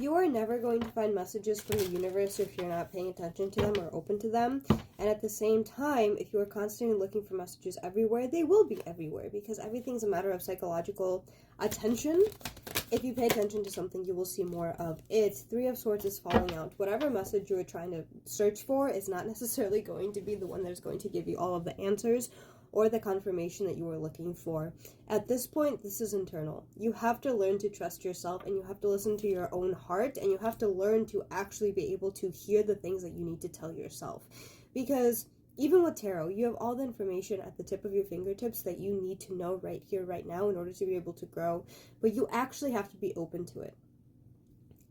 You are never going to find messages from the universe if you're not paying attention to them or open to them. And at the same time, if you are constantly looking for messages everywhere, they will be everywhere, because everything's a matter of psychological attention. If you pay attention to something, you will see more of it. Three of Swords is falling out. Whatever message you are trying to search for is not necessarily going to be the one that's going to give you all of the answers or the confirmation that you were looking for. At this point, this is internal. You have to learn to trust yourself, and you have to listen to your own heart, and you have to learn to actually be able to hear the things that you need to tell yourself. Because even with tarot, you have all the information at the tip of your fingertips that you need to know right here, right now, in order to be able to grow, but you actually have to be open to it.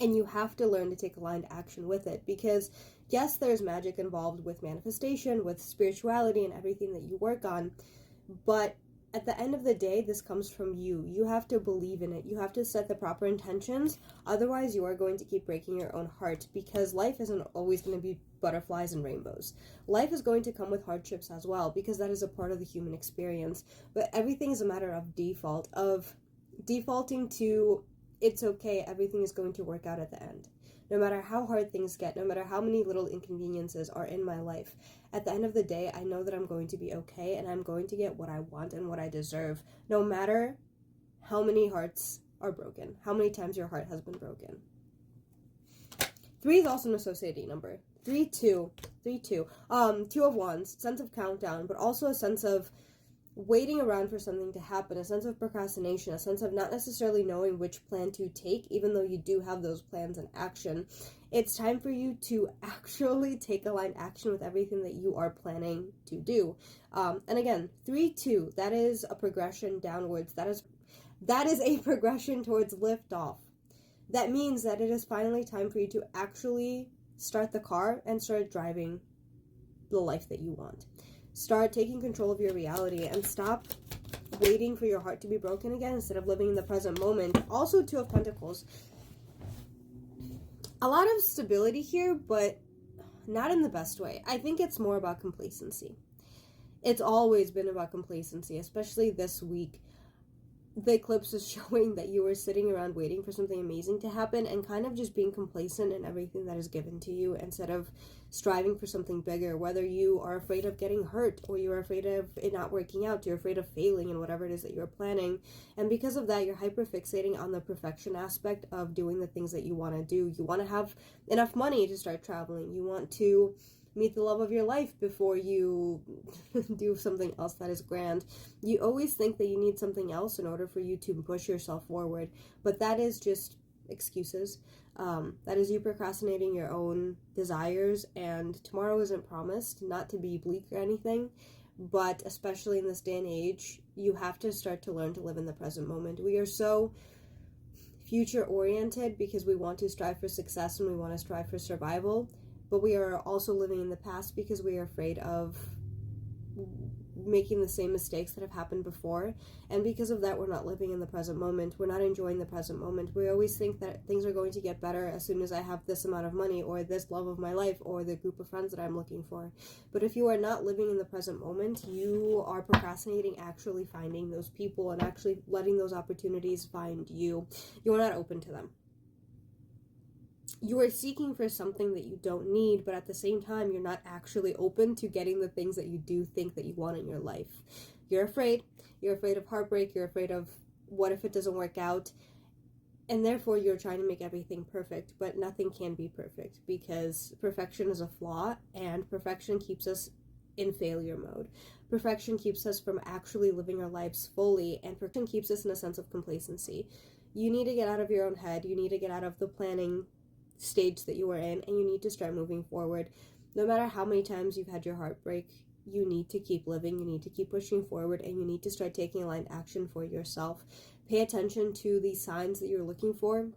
And you have to learn to take aligned action with it, because yes, there's magic involved with manifestation, with spirituality, and everything that you work on, but at the end of the day, this comes from you. You have to believe in it. You have to set the proper intentions. Otherwise, you are going to keep breaking your own heart, because life isn't always going to be butterflies and rainbows. Life is going to come with hardships as well, because that is a part of the human experience. But everything is a matter of defaulting to it's okay, everything is going to work out at the end. No matter how hard things get, no matter how many little inconveniences are in my life, at the end of the day, I know that I'm going to be okay, and I'm going to get what I want and what I deserve, no matter how many hearts are broken, how many times your heart has been broken. 3 is also an associating number. 3, 2. 2 of Wands, sense of countdown, but also a sense of waiting around for something to happen, a sense of procrastination, a sense of not necessarily knowing which plan to take, even though you do have those plans in action. It's time for you to actually take aligned action with everything that you are planning to do. And again, 3, 2, that is a progression downwards. That is a progression towards liftoff. That means that it is finally time for you to actually start the car and start driving the life that you want. Start taking control of your reality and stop waiting for your heart to be broken again instead of living in the present moment. Also, 2 of Pentacles. A lot of stability here, but not in the best way. I think it's more about complacency. It's always been about complacency, especially this week. The eclipse is showing that you were sitting around waiting for something amazing to happen and kind of just being complacent in everything that is given to you instead of striving for something bigger. Whether you are afraid of getting hurt or you're afraid of it not working out, you're afraid of failing in whatever it is that you're planning. And because of that, you're hyper-fixating on the perfection aspect of doing the things that you want to do. You want to have enough money to start traveling. You want to meet the love of your life before you do something else that is grand. You always think that you need something else in order for you to push yourself forward, but that is just excuses. That is you procrastinating your own desires, and tomorrow isn't promised. Not to be bleak or anything, but especially in this day and age, you have to start to learn to live in the present moment. We are so future oriented because we want to strive for success and we want to strive for survival, but we are also living in the past because we are afraid of making the same mistakes that have happened before, and because of that, we're not living in the present moment. We're not enjoying the present moment. We always think that things are going to get better as soon as I have this amount of money or this love of my life or the group of friends that I'm looking for. But if you are not living in the present moment, you are procrastinating actually finding those people and actually letting those opportunities find you. You are not open to them. You are seeking for something that you don't need, but at the same time, you're not actually open to getting the things that you do think that you want in your life. You're afraid. You're afraid of heartbreak. You're afraid of what if it doesn't work out. And therefore, you're trying to make everything perfect, but nothing can be perfect because perfection is a flaw, and perfection keeps us in failure mode. Perfection keeps us from actually living our lives fully, and perfection keeps us in a sense of complacency. You need to get out of your own head. You need to get out of the planning stage that you are in, and you need to start moving forward. No matter how many times you've had your heart break, you need to keep living, you need to keep pushing forward, and you need to start taking aligned action for yourself. Pay attention to the signs that you're looking for,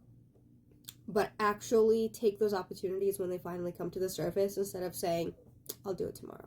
but actually take those opportunities when they finally come to the surface instead of saying, I'll do it tomorrow.